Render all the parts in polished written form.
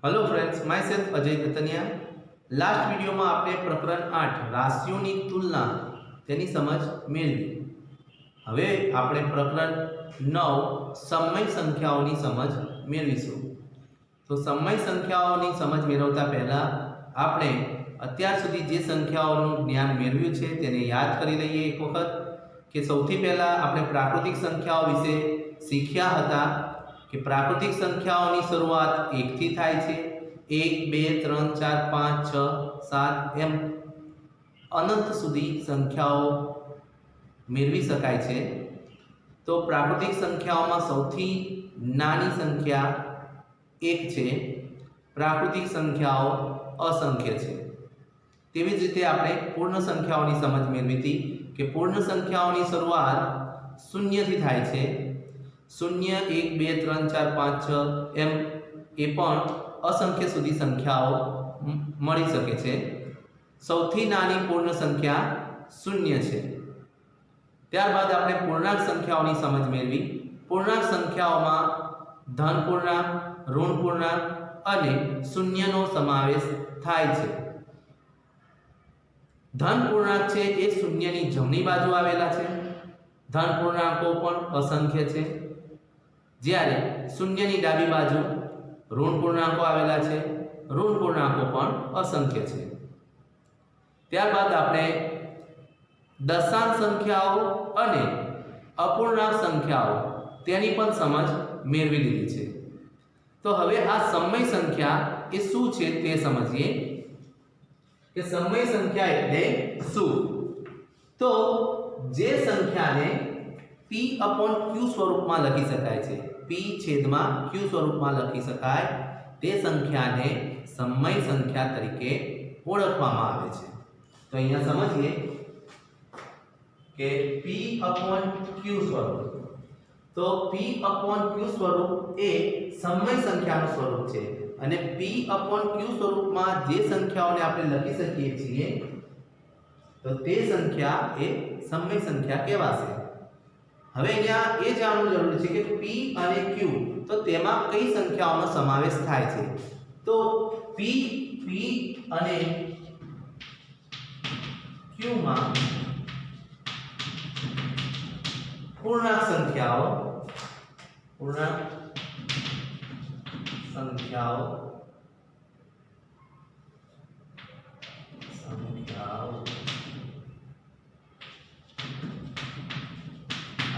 Hello friends, myself Ajay Katniya. Last video में आपने प्रकरण 8 राशियों की तुलना तेनी समझ मेळवी। हवे आपणे प्रकरण 9 समय संख्याओं की समझ मेळवीशुं। तो समय संख्याओं की समझ मेळवता पहला आपणे अत्यार सुधी जे संख्याओनुं ज्ञान मेळव्युं छे तेने याद करी लईए एक वखत कि सौथी पहला आपणे प्राकृतिक संख्याओं विषे शीख्या हता कि प्राकृतिक संख्याओं की शुरुआत 1 थी थाय छे। 1, 2, 3, 4, 5, 6, 7 एम अनंत सुधी संख्याओं मेळवी शकाय छे। तो प्राकृतिक संख्याओं में सौथी नानी संख्या 1 छे। प्राकृतिक संख्याओं असंख्य छे। तेवी ज रीते आपणे पूर्ण संख्याओं की समझ मेळवी हती कि पूर्ण संख्याओं की शुरुआत 0 थी थाय छे। 0, 1, 2, 3, 4, 5, 6 एम ए पण असंख्य सुधी संख्याओं मळी शके छे। सौथी नानी पूर्ण संख्या 0 छे। त्यारबाद आपणे पूर्णांक संख्याओं की समझ मेळवी। पूर्णांक संख्याओं में धन पूर्णांक, ऋण पूर्णांक अने शून्यनो समावेश थाय छे। धन पूर्णांक छे ए शून्यनी जमणी बाजू आवेला छे। धन पूर्णांको पण असंख्य छे। ज्यारे शून्यनी डाबी बाजू ऋण पूर्णांको आवेला छे। ऋण पूर्णांको पण असंख्य छे। त्यारबाद आपणे दशांश संख्याओं अने अपूर्णांक संख्याओं तेनी पण समझ मेळवी लीधी छे। तो हवे आ समय संख्या ए शुं छे ते समजीए कि समय संख्या एटले शुं। तो जे संख्या ने P/Q स्वरूप में लखी शकाय छे, P/Q स्वरूप में लखी शकाय ते संख्या ने समय संख्या तरीके ओळखवामां आवे छे। तो अहींया समझिए कि P/Q स्वरूप। तो P/Q स्वरूप ए समय संख्यानुं स्वरूप छे अने P/Q स्वरूप में जे संख्याओने आपणे लखी शकीए छीए तो ते संख्या ए समय संख्या कहेवाशे। हवे अहींया ए जाणવું જરૂરી છે કે P અને Q तो तेमां कई संख्याओनो समावेश थाय छे। तो P અને Q માં पूर्णांक संख्याओं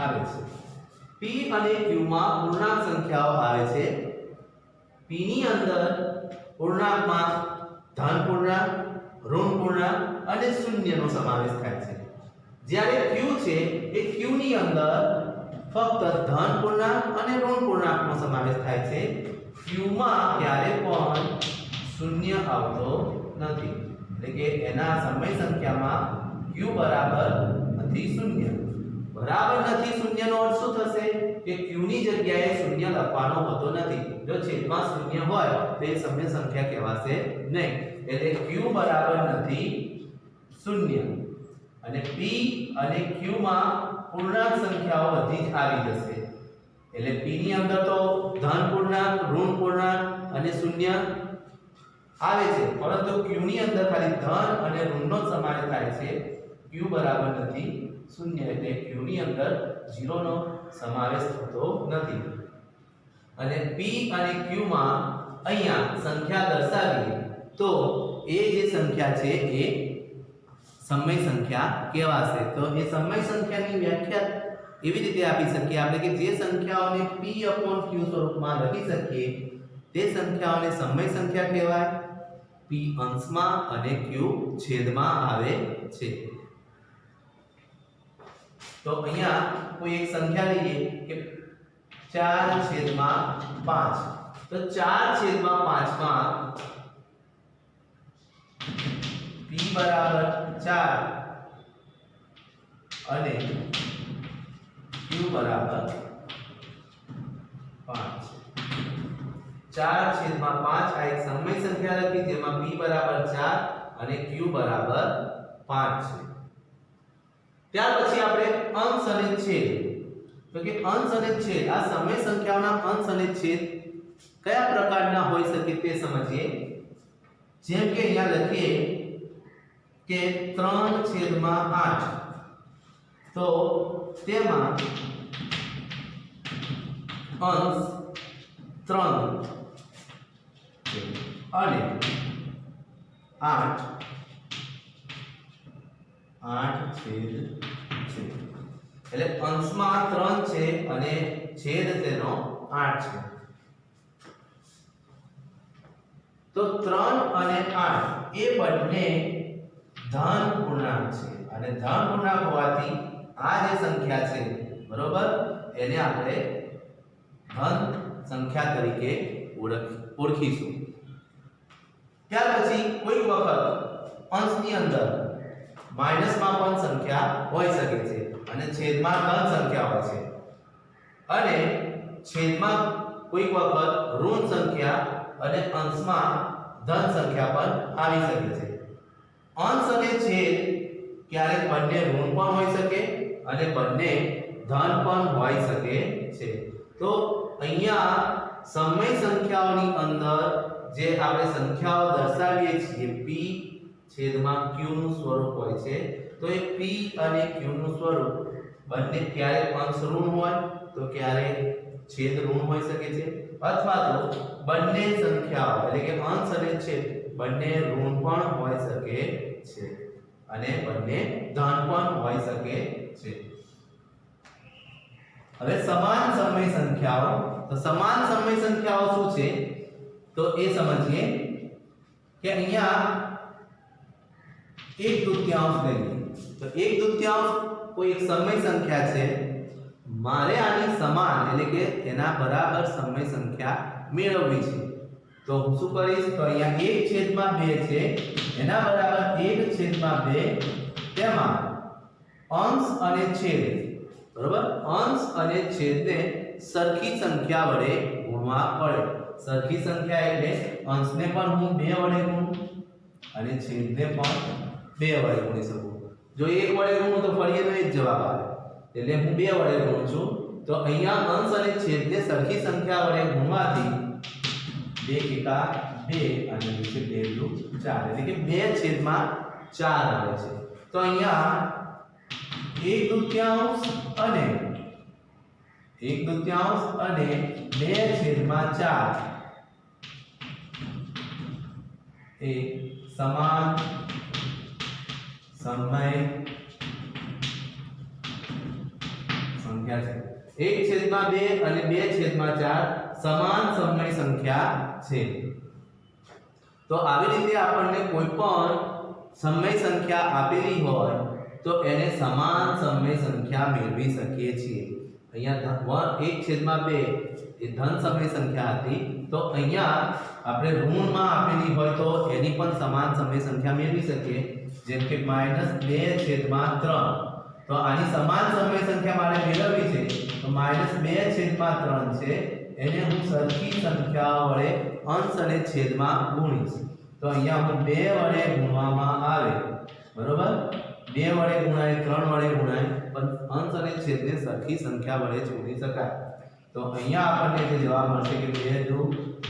आवे छे। P અને Q માં પૂર્ણાંક સંખ્યાઓ આવે છે। P ની અંદર પૂર્ણાંકમાં ધન પૂર્ણાંક, ઋણ પૂર્ણાંક અને શૂન્યનો સમાવેશ થાય છે। જ્યારે Q છે એ Q ની અંદર ફક્ત ધન પૂર્ણાંક અને ઋણ પૂર્ણાંકનો સમાવેશ થાય છે। Q માં ક્યારે પણ શૂન્ય આવતો નથી, એટલે કે એના સમય સંખ્યામાં Q બરાબર નથી શૂન્ય। बराबर नहीं शून्य नो अर्थ शुं थशे कि Q ની જગ્યાએ શૂન્ય લખવાનો હોતો નથી। જો છેદમાં શૂન્ય હોય તો એ સમય સંખ્યા કહેવાશે નહીં। એટલે Q બરાબર નથી શૂન્ય અને P અને Q માં પૂર્ણાંક સંખ્યાઓ બધી જ આવી જશે। એટલે P ની અંદર તો ધન પૂર્ણાંક, ઋણ પૂર્ણાંક અને શૂન્ય આવે છે, પરંતુ Q ની અંદર ખાલી ધન અને ઋણનો જ સમાવેશ થાય છે। Q બરાબર નથી शून्य એટલે Q ની અંદર 0 નો સમાવેશ થતો નથી। અને P અને Q માં અહીંયા સંખ્યા દર્શાવીએ તો એ જે સંખ્યા છે એ સમય સંખ્યા કહેવાશે। તો એ સમય સંખ્યાની વ્યાખ્યા એવી રીતે આપી શકીએ આપણે કે જે સંખ્યાઓને P/Q સ્વરૂપમાં લખી શકીએ તે સંખ્યાઓને સમય સંખ્યા કહેવાય। P અંશમાં અને Q છેદમાં આવે છે। तो अहींया कोई एक संख्या लीजिए कि 4/5। तो 4/5 में P बराबर 4 અને Q बराबर 5। 4/5 आ एक समय संख्या लखी जेमां P बराबर 4 અને Q बराबर 5 છે। ત્યાર પછી આપણે અંશ અને છેદ, તો કે અંશ અને છેદ આ સમય સંખ્યાઓના અંશ અને છેદ કયા પ્રકારના હોઈ શકે તે સમજીએ। જેમ કે અહીંયા લખીએ કે 3/8 તો તેમાં અંશ 3 છે અને 8 છેદ છે, એટલે અંશમાં 3 છે અને છેદ તેનો 8 છે। તો 3 અને 8 એ બંને ધન પૂર્ણાંક છે અને ધન પૂર્ણાંક હોવાથી આ જે સંખ્યા છે બરોબર એને આપણે ધન સંખ્યા તરીકે ઓળખીશું। ત્યાર પછી કોઈક વખત અંશની અંદર માઈનસમાં પણ સંખ્યા હોઈ શકે છે અને છેદમાં ધન સંખ્યા હોય છે અને છેદમાં કોઈક વખત ઋણ સંખ્યા અને અંશમાં ધન સંખ્યા પણ આવી શકે છે। અંશ અને છેદ ક્યારેક બંને ઋણ પણ હોઈ શકે અને બંને ધન પણ હોઈ શકે છે। તો અહીંયા સમય સંખ્યાઓની અંદર જે આપણે સંખ્યાઓ દર્શાવીએ છીએ p છેદમાં q નું સ્વરૂપ હોય છે, તો એ p અને q નું સ્વરૂપ બંને ક્યારેક અંશ ઋણ હોય તો ક્યારેક છેદ ઋણ હોઈ શકે છે અથવા તો બંને સંખ્યાઓ એટલે કે અંશ અને છેદ બંને ઋણ પણ હોઈ શકે છે અને બંને ધન પણ હોઈ શકે છે। હવે સમાન સમય સંખ્યાઓ, તો સમાન સમય સંખ્યાઓ શું છે તો એ સમજીએ કે અહીંયા 1/2 લઈએ તો 1/2 કોઈ એક સમય સંખ્યા છે, મારે આની સમાન એટલે કે એના બરાબર સમય સંખ્યા મેળવવી છે। તો હું શું કરીશ તો અહીંયા 1/2 છે એના બરાબર 1/2 તેમાં અંશ અને છેદ બરોબર અંશ અને છેદને સરખી સંખ્યા વડે ગુણવા પડે। સરખી સંખ્યા એટલે અંશને પણ હું 2 વડે ગુણું અને છેદને પણ 2 વડે ગુણી શકું। જો 1 વડે ગુણું તો ફરી એનો 1 જવાબ આવે, એટલે હું 2 વડે ગુણું છું। તો અહીંયા અંશ અને છેદને સરખી સંખ્યા વડે ગુણવાથી 2 એકા 2 અને નીચે 2 દુ 4 એટલે કે 2/4 આવે છે। તો અહીંયા 1/2 અને 2/4 એ સમાન સમય સંખ્યા છે। 1/2 અને 2/4 સમાન સમય સંખ્યા છે। તો આવી રીતે આપણને કોઈ પણ સમય સંખ્યા આપેલી હોય તો એને સમાન સમય સંખ્યા મેળવી શકીએ છીએ। અહીંયા 1/2 એ ધન સમય સંખ્યા હતી, તો અહીંયા આપણે ઋણમાં આપેલી હોય તો એની પણ સમાન સમય સંખ્યા મેળવી શકીએ, જેમ કે -2/3। તો આની સમાન સમય સંખ્યા મારે મેળવવી છે તો -2/3 છે એને હું સરખી સંખ્યા વડે અંશ અને છેદમાં ગુણીશ। તો અહીંયા હું 2 વડે ગુણવામાં આવે બરોબર 2 વડે ગુણાય 3 વડે ગુણાય પણ અંશ અને છેદને સરખી સંખ્યા વડે જ ગુણી શકાય। તો અહીંયા આપણને જે જવાબ મળશે કે 2 દુ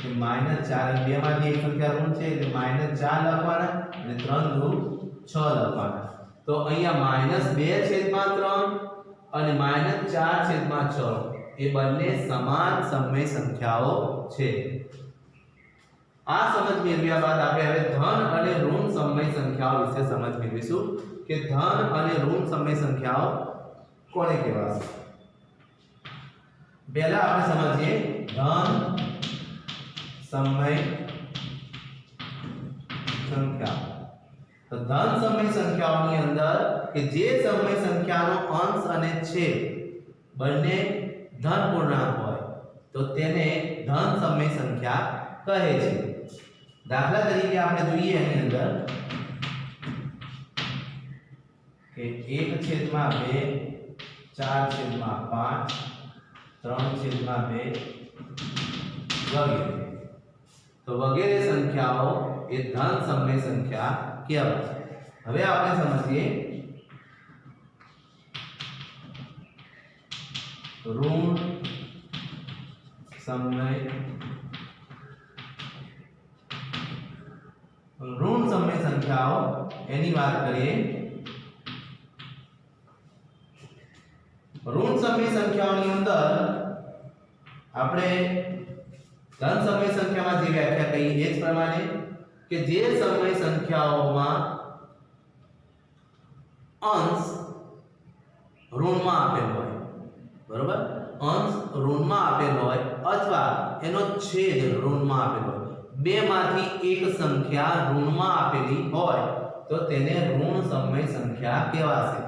કે -4 બે માંથી એક સંખ્યા ઋણ છે એટલે -4 લખવાના અને 3 દુ 6 લખવાના। તો અહીંયા -2/3 અને -4/6 એ બંને સમાન સમય સંખ્યાઓ છે। આ સમજ મેળવ્યા બાદ આપણે હવે ધન અને ઋણ સમય સંખ્યાઓ વિશે સમજ મેળવીશું કે ધન અને ઋણ સમય સંખ્યાઓ કોને કહેવાશે। પહેલા આપણે સમજીએ ધન સમય સંખ્યા। તો ધન સમય સંખ્યાઓની અંદર કે જે સમય સંખ્યાનો અંશ અને છેદ બંને ધન પૂર્ણાંક હોય તો તેને ધન સમય સંખ્યા કહે છે। દાખલા તરીકે આપણે જોઈએ એની અંદર કે 1/2 4/5 3/2 વગેરે। તો વગેરે સંખ્યાઓ એ ધન સમય સંખ્યા કહેવાય। હવે આપણે સમજીએ ઋણ સમય ઋણ સમય સંખ્યાઓ એની વાત કરીએ। ઋણ સમય સંખ્યાઓની અંદર આપણે ધન સમય સંખ્યામાં જે વ્યાખ્યા કરી એ જ પ્રમાણે કે જે સમય સંખ્યાઓમાં અંશ ઋણમાં આપેલ હોય, બરોબર, અંશ ઋણમાં આપેલ હોય અથવા એનો છેદ ઋણમાં આપેલ હોય, બેમાંથી એક સંખ્યા ઋણમાં આપેલી હોય તો તેને ઋણ સમય સંખ્યા કહેવાશે।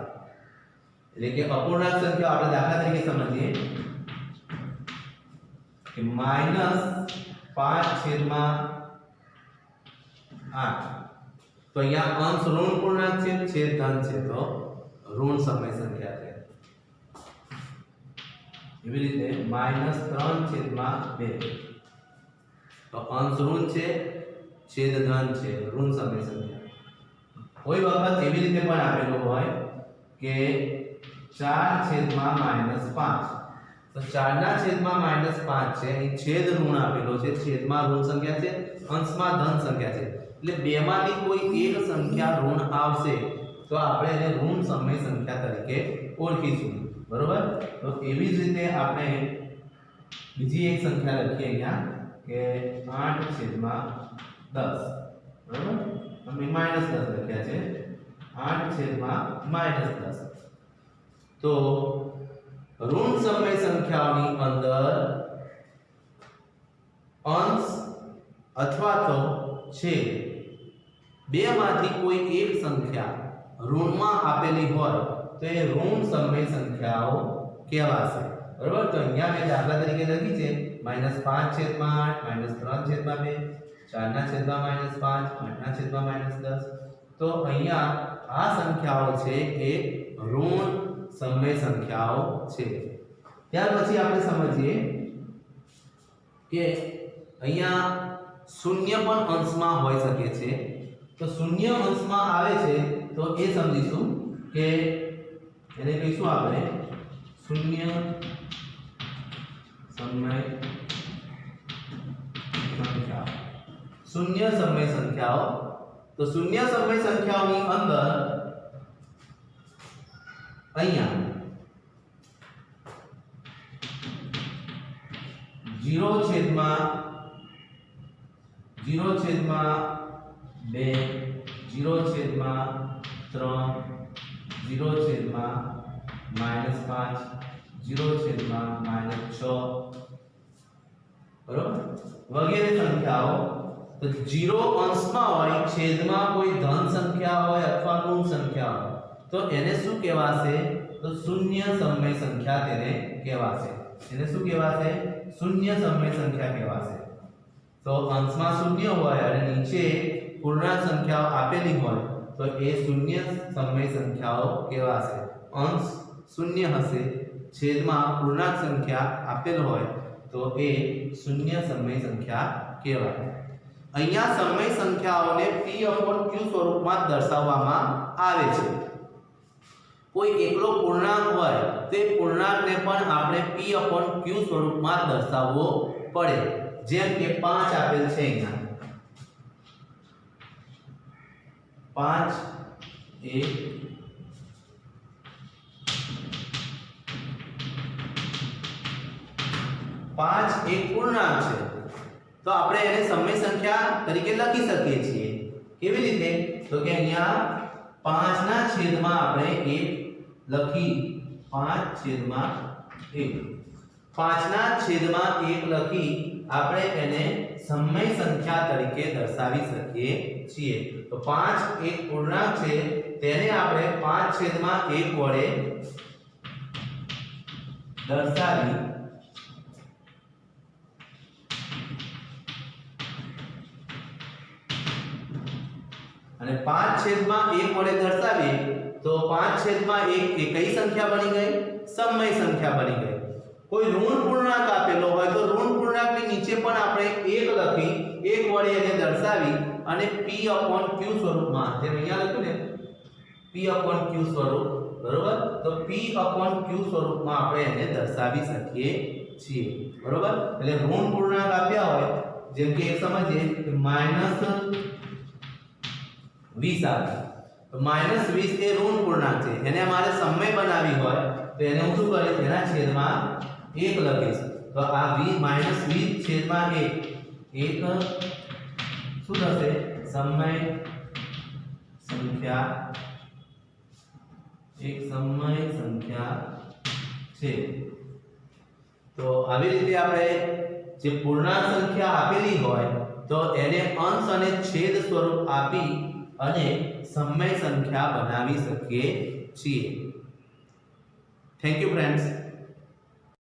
એટલે કે અપૂર્ણાંક સંખ્યા આપણે દાખલા તરીકે સમજીએ કે -5/8 તો અહીંયા અંશ ઋણ પૂર્ણાંક છે, છેદ ધન છે, તો ઋણ સમય સંખ્યા છે। એવી રીતે -3/2 તો અંશ ઋણ છે, છેદ ધન છે, ઋણ સમય સંખ્યા। કોઈ વખત એવી રીતે પણ આપેલું હોય કે 4/-5 તો 4/-5 છે, અહીં છેદ ઋણ આપેલો છે, છેદમાં ઋણ સંખ્યા છે, અંશમાં ધન સંખ્યા છે, એટલે બેમાંથી કોઈ એક સંખ્યા ઋણ આવશે તો આપણે એને ઋણ સમય સંખ્યા તરીકે ઓળખીશું, બરોબર। તો એવી જ રીતે આપણે બીજી એક સંખ્યા લખીએ અહીંયા કે 8/10, બરોબર, અમે -10 લખ્યા છે, 8/-10 તો ઋણ સમય સંખ્યાઓની અંદર અંશ અથવા તો છેદ બેમાંથી કોઈ એક સંખ્યા ઋણમાં આપેલી હોય તો એ ઋણ સમય સંખ્યાઓ કહેવાશે, બરોબર। તો અહીંયા મેં દાખલા તરીકે લખી છે -5/8, -3/2, 4/-5, 8/-10। તો અહીંયા આ સંખ્યાઓ છે એ ઋણ સમય સંખ્યાઓ છે। ત્યાર પછી આપણે સમજીએ કે અહીંયા શૂન્ય પણ અંશમાં હોઈ શકે છે, તો શૂન્ય અંશમાં આવે છે તો એ સમજીશું કે એને કહીશું આપણે શૂન્ય સમય સંખ્યાઓ। શૂન્ય સમય સંખ્યાઓ, તો શૂન્ય સમય સંખ્યાઓની અંદર અહીંયા 0/2, 0/3, 0/-5, 0/-6, બરોબર, વગેરે સંખ્યાઓ। તો 0 અંશમાં હોય, છેદમાં કોઈ ધન સંખ્યા હોય અથવા ઋણ સંખ્યા હોય તો એને શું કહેવાશે? તો શૂન્ય સમય સંખ્યા તેને કહેવાશે। એને શું કહેવાશે? શૂન્ય સમય સંખ્યા કહેવાશે। તો અંશમાં શૂન્ય હોય અને નીચે પૂર્ણાંક સંખ્યાઓ આપેલી હોય તો એ શૂન્ય સમય સંખ્યાઓ કહેવાશે। અંશ શૂન્ય હશે, છેદમાં પૂર્ણાંક સંખ્યા આપેલ હોય તો એ શૂન્ય સમય સંખ્યા કહેવાય। અહીંયા સમય સંખ્યાઓને p/q સ્વરૂપમાં દર્શાવવામાં આવે છે। કોઈ એકલો પૂર્ણાંક હોય તે પૂર્ણાંકને પણ આપણે p/q સ્વરૂપમાં દર્શાવવો પડે। જેમ કે 5 આપેલ છે, અહીંયા 5 એક પૂર્ણાંક છે તો આપણે એને સમય સંખ્યા તરીકે લખી શકીએ છીએ। કેવી રીતે? તો કે અહીંયા 5/1 આપણે 1 લખી, 5/1, 5/1 લખી આપણે એને સમય સંખ્યા તરીકે દર્શાવી શકીએ છીએ। તો 5 એક પૂર્ણાંક છે, તેને આપણે 5/1 વડે દર્શાવી અને 5/1 વડે દર્શાવીએ તો 5/1 એ કઈ સંખ્યા બની ગઈ? સમય સંખ્યા બની ગઈ। કોઈ ઋણ પૂર્ણાંક આપેલો હોય તો ઋણ પૂર્ણાંકની નીચે પણ આપણે 1 લખી, 1 વડે એને દર્શાવી અને p/q સ્વરૂપમાં, જેમ અહીંયા લખ્યું ને p/q સ્વરૂપ, બરોબર, તો p/q સ્વરૂપમાં આપણે એને દર્શાવી શકીએ છીએ, બરોબર। એટલે ઋણ પૂર્ણાંક આપ્યા હોય, જેમ કે એક સમજીએ કે -5/8 20 આવે તો -20 એ ઋણ પૂર્ણાંક છે એને અમારે સમય બનાવી હોય તો એને હું શું કરીશ એના છેદમાં 1 લખીશ તો આ -20 છેદમાં 1 શું થશે સમય સંખ્યા એક સમય સંખ્યા છે તો આવી રીતે આપણે જે પૂર્ણાંક સંખ્યા આપેલી હોય તો એને અંશ અને છેદ સ્વરૂપ આપી અને સમય સંખ્યા બનાવી શકીએ છીએ થેન્ક યુ ફ્રેન્ડ્સ